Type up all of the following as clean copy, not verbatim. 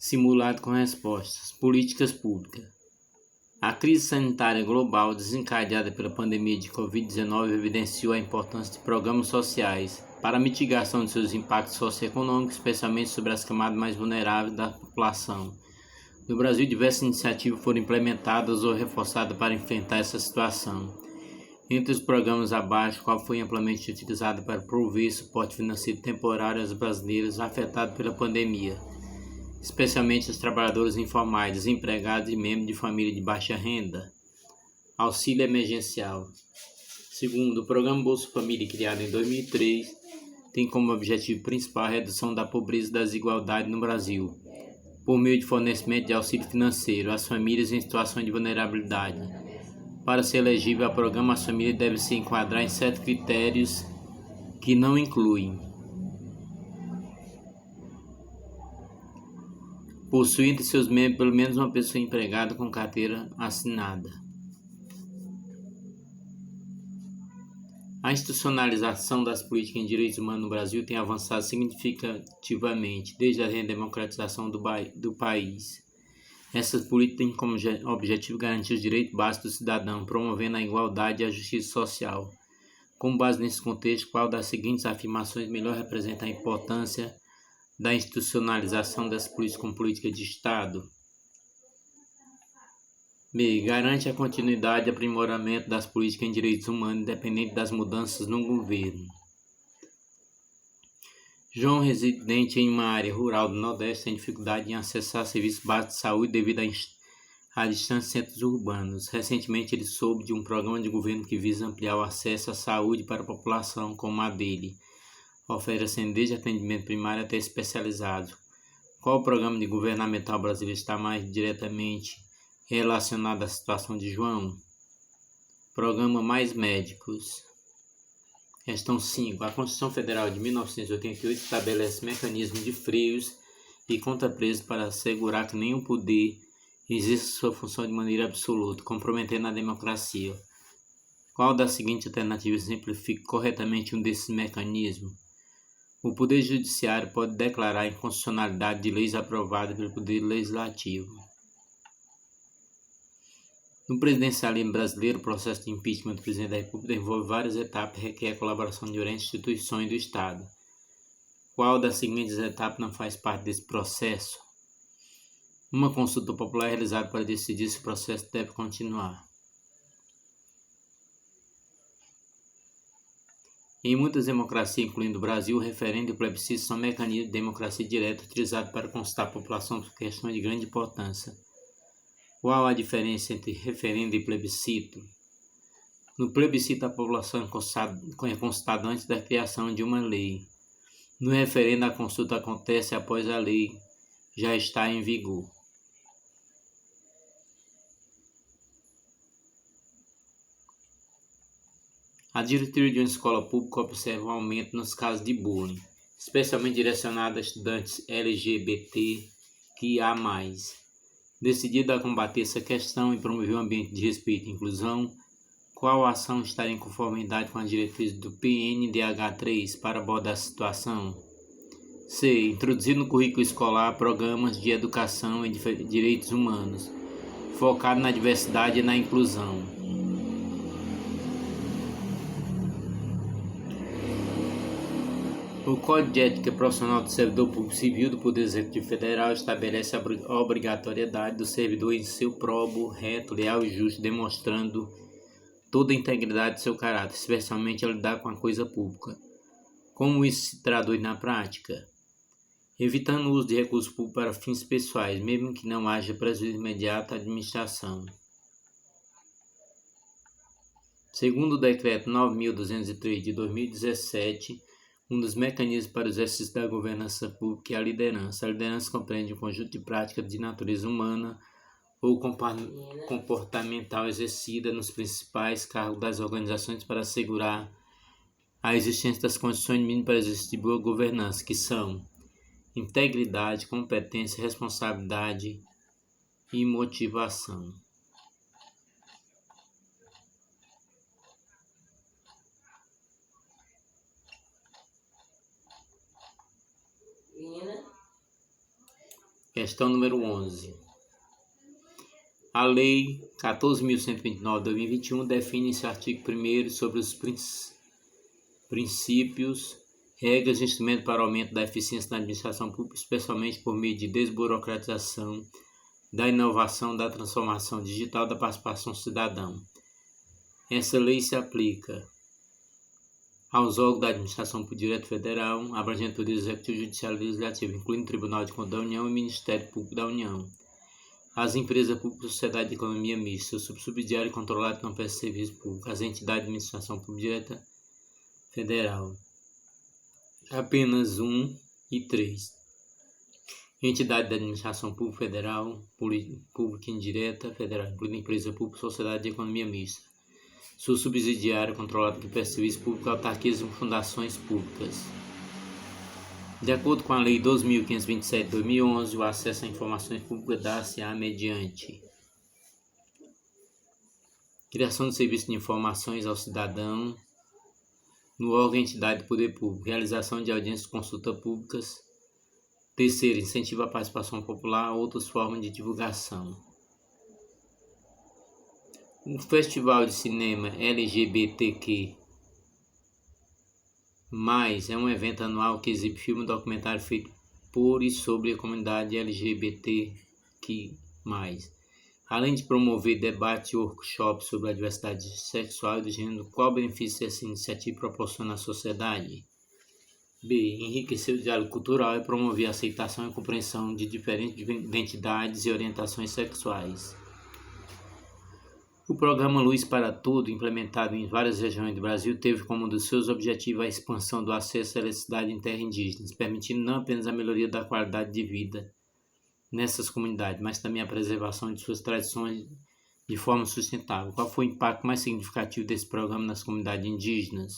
Simulado com respostas. Políticas públicas. A crise sanitária global desencadeada pela pandemia de Covid-19 evidenciou a importância de programas sociais para a mitigação de seus impactos socioeconômicos, especialmente sobre as camadas mais vulneráveis da população. No Brasil, diversas iniciativas foram implementadas ou reforçadas para enfrentar essa situação. Entre os programas abaixo, qual foi amplamente utilizado para prover suporte financeiro temporário aos brasileiros afetados pela pandemia, especialmente os trabalhadores informais, desempregados e membros de família de baixa renda. Auxílio emergencial. Segundo, o programa Bolsa Família, criado em 2003, tem como objetivo principal a redução da pobreza e das desigualdades no Brasil, por meio de fornecimento de auxílio financeiro às famílias em situação de vulnerabilidade. Para ser elegível ao programa, as famílias devem se enquadrar em certos critérios que não incluem: possuir entre seus membros pelo menos uma pessoa empregada com carteira assinada. A institucionalização das políticas em direitos humanos no Brasil tem avançado significativamente desde a redemocratização do país. Essas políticas têm como objetivo garantir os direitos básicos do cidadão, promovendo a igualdade e a justiça social. Com base nesse contexto, qual das seguintes afirmações melhor representa a importância da institucionalização das políticas como política de Estado? B. Garante a continuidade e aprimoramento das políticas em direitos humanos, independente das mudanças no governo. João, residente em uma área rural do Nordeste, tem dificuldade em acessar serviços básicos de saúde devido à distância de centros urbanos. Recentemente, ele soube de um programa de governo que visa ampliar o acesso à saúde para a população como a dele, oferecendo desde atendimento primário até especializado. Qual programa de governamental brasileiro está mais diretamente relacionado à situação de João? Programa Mais Médicos. Questão 5. A Constituição Federal de 1988 estabelece mecanismos de freios e contrapesos para assegurar que nenhum poder exerça sua função de maneira absoluta, comprometendo a democracia. Qual das seguintes alternativas exemplifica corretamente um desses mecanismos? O Poder Judiciário pode declarar a inconstitucionalidade de leis aprovadas pelo Poder Legislativo. No presidencialismo brasileiro, o processo de impeachment do presidente da República envolve várias etapas e requer a colaboração de diferentes instituições do Estado. Qual das seguintes etapas não faz parte desse processo? Uma consulta popular é realizada para decidir se o processo deve continuar. Em muitas democracias, incluindo o Brasil, o referendo e o plebiscito são mecanismos de democracia direta utilizados para consultar a população por questões de grande importância. Qual a diferença entre referendo e plebiscito? No plebiscito, a população é consultada antes da criação de uma lei. No referendo, a consulta acontece após a lei já estar em vigor. A diretoria de uma escola pública observa um aumento nos casos de bullying, especialmente direcionado a estudantes LGBTQIA+. Decidida a combater essa questão e promover um ambiente de respeito e inclusão, qual ação está em conformidade com as diretrizes do PNDH3 para abordar a situação? C. Introduzir no currículo escolar programas de educação e direitos humanos, focado na diversidade e na inclusão. O Código de Ética Profissional do Servidor Público Civil do Poder Executivo Federal estabelece a obrigatoriedade do servidor em ser probo, reto, leal e justo, demonstrando toda a integridade de seu caráter, especialmente ao lidar com a coisa pública. Como isso se traduz na prática? Evitando o uso de recursos públicos para fins pessoais, mesmo que não haja prejuízo imediato à administração. Segundo o Decreto 9.203 de 2017, um dos mecanismos para o exercício da governança pública é a liderança. A liderança compreende um conjunto de práticas de natureza humana ou comportamental exercida nos principais cargos das organizações para assegurar a existência das condições mínimas para exercer boa governança, que são integridade, competência, responsabilidade e motivação. Questão número 11. A Lei 14.129 de 2021 define em seu artigo 1º sobre os princípios, regras e instrumentos para o aumento da eficiência na administração pública, especialmente por meio de desburocratização, da inovação, da transformação digital, da participação cidadã. Essa lei se aplica aos órgãos da administração pública direta federal, abrangendo o poder executivo, judiciário e legislativo, incluindo o Tribunal de Contas da União e o Ministério Público da União. As empresas públicas, sociedade de economia mista, o subsidiário controlado que não presta serviço público, as entidades de administração pública direta federal. Apenas 1 e 3. Entidade de administração pública federal, pública indireta federal, incluindo empresa pública, sociedade de economia mista. Sua subsidiária controlada que presta serviço público, autarquias e fundações públicas. De acordo com a Lei 12.527 de 2011, o acesso a informações públicas dá-se-á mediante criação de serviços de informações ao cidadão no órgão e entidade do poder público, realização de audiências de consulta públicas. Terceiro, incentivo à participação popular, outras formas de divulgação. O Festival de Cinema LGBTQ+, é um evento anual que exibe filme e documentário feito por e sobre a comunidade LGBTQ+. Além de promover debate e workshops sobre a diversidade sexual e de gênero, qual benefício essa iniciativa proporciona à sociedade? B. Enriquecer o diálogo cultural e promover a aceitação e compreensão de diferentes identidades e orientações sexuais. O programa Luz para Tudo, implementado em várias regiões do Brasil, teve como um dos seus objetivos a expansão do acesso à eletricidade em terras indígenas, permitindo não apenas a melhoria da qualidade de vida nessas comunidades, mas também a preservação de suas tradições de forma sustentável. Qual foi o impacto mais significativo desse programa nas comunidades indígenas?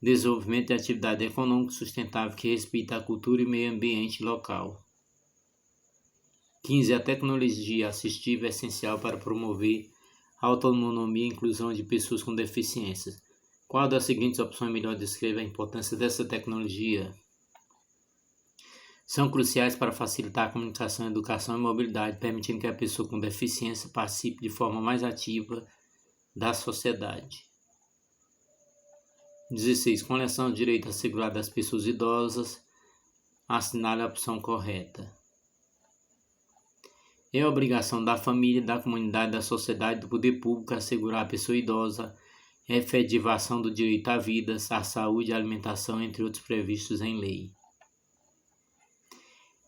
Desenvolvimento de atividade econômica sustentável que respeita a cultura e meio ambiente local. 15. A tecnologia assistiva é essencial para promover a autonomia e inclusão de pessoas com deficiências. Qual das seguintes opções melhor descreve a importância dessa tecnologia? São cruciais para facilitar a comunicação, educação e mobilidade, permitindo que a pessoa com deficiência participe de forma mais ativa da sociedade. 16. Com relação ao direito assegurado às pessoas idosas, assinale a opção correta. É obrigação da família, da comunidade, da sociedade, do poder público assegurar à pessoa idosa a efetivação do direito à vida, à saúde e à alimentação, entre outros previstos em lei.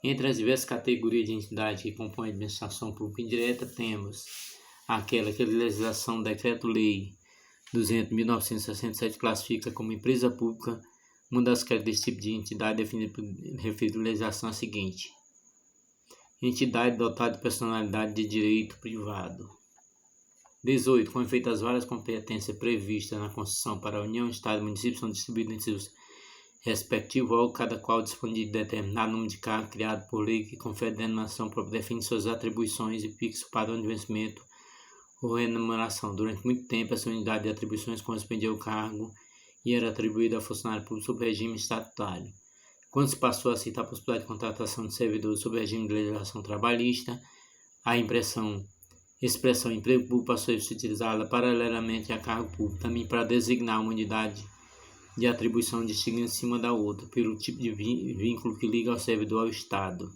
Entre as diversas categorias de entidades que compõem a administração pública indireta, temos aquela que a legislação Decreto-Lei 200.967 classifica como empresa pública. Uma das características desse tipo de entidade definida por referida legislação é a seguinte: entidade dotada de personalidade de direito privado. 18. Com efeito, as várias competências previstas na Constituição para a União, Estado e municípios são distribuídas entre seus respectivos órgãos, cada qual dispõe de determinado número de cargos criado por lei que confere denominação própria, define suas atribuições e fixa o padrão de vencimento ou remuneração. Durante muito tempo, essa unidade de atribuições correspondia ao cargo e era atribuída a funcionário público sob regime estatutário. Quando se passou a aceitar a possibilidade de contratação de servidores sob regime de legislação trabalhista, a expressão emprego público passou a ser utilizada paralelamente a cargo público, também para designar uma unidade de atribuição distinguida em cima da outra, pelo tipo de vínculo que liga ao servidor ao Estado.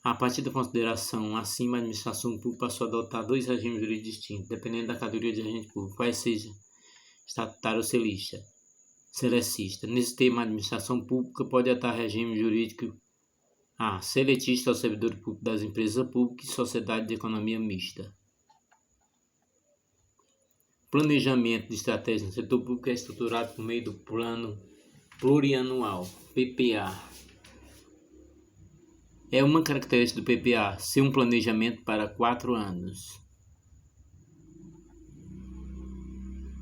A partir da consideração acima, a administração pública passou a adotar dois regimes jurídicos distintos, dependendo da categoria de agente público, quais seja estatutário ou selecista. Nesse termo, a administração pública pode adotar regime jurídico A. Seletista ao servidor público das empresas públicas e sociedade de economia mista. Planejamento de estratégia no setor público é estruturado por meio do Plano Plurianual, PPA. É uma característica do PPA ser um planejamento para 4 anos.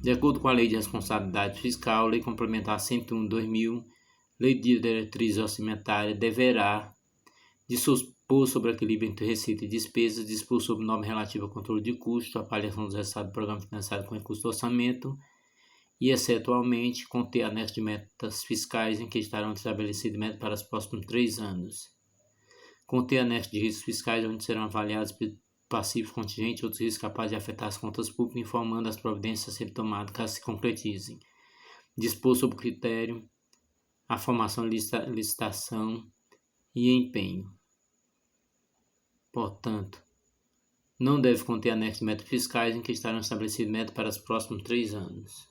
De acordo com a Lei de Responsabilidade Fiscal, Lei Complementar 101/2000, Lei de Diretriz Orçamentária, deverá dispor sobre o equilíbrio entre receita e despesas, dispor sobre norma relativa ao controle de custo, avaliação dos resultados do programa financiado com recurso do orçamento e, excetualmente, conter anexo de metas fiscais em que estarão estabelecidas metas para os próximos 3 anos. conter anexo de riscos fiscais, onde serão avaliados passivos contingentes e outros riscos capazes de afetar as contas públicas, informando as providências a serem tomadas caso se concretizem. Dispor sobre o critério, a formação, licitação e empenho. Portanto, não deve conter anexo de métodos fiscais em que estarão estabelecidos métodos para os próximos 3 anos.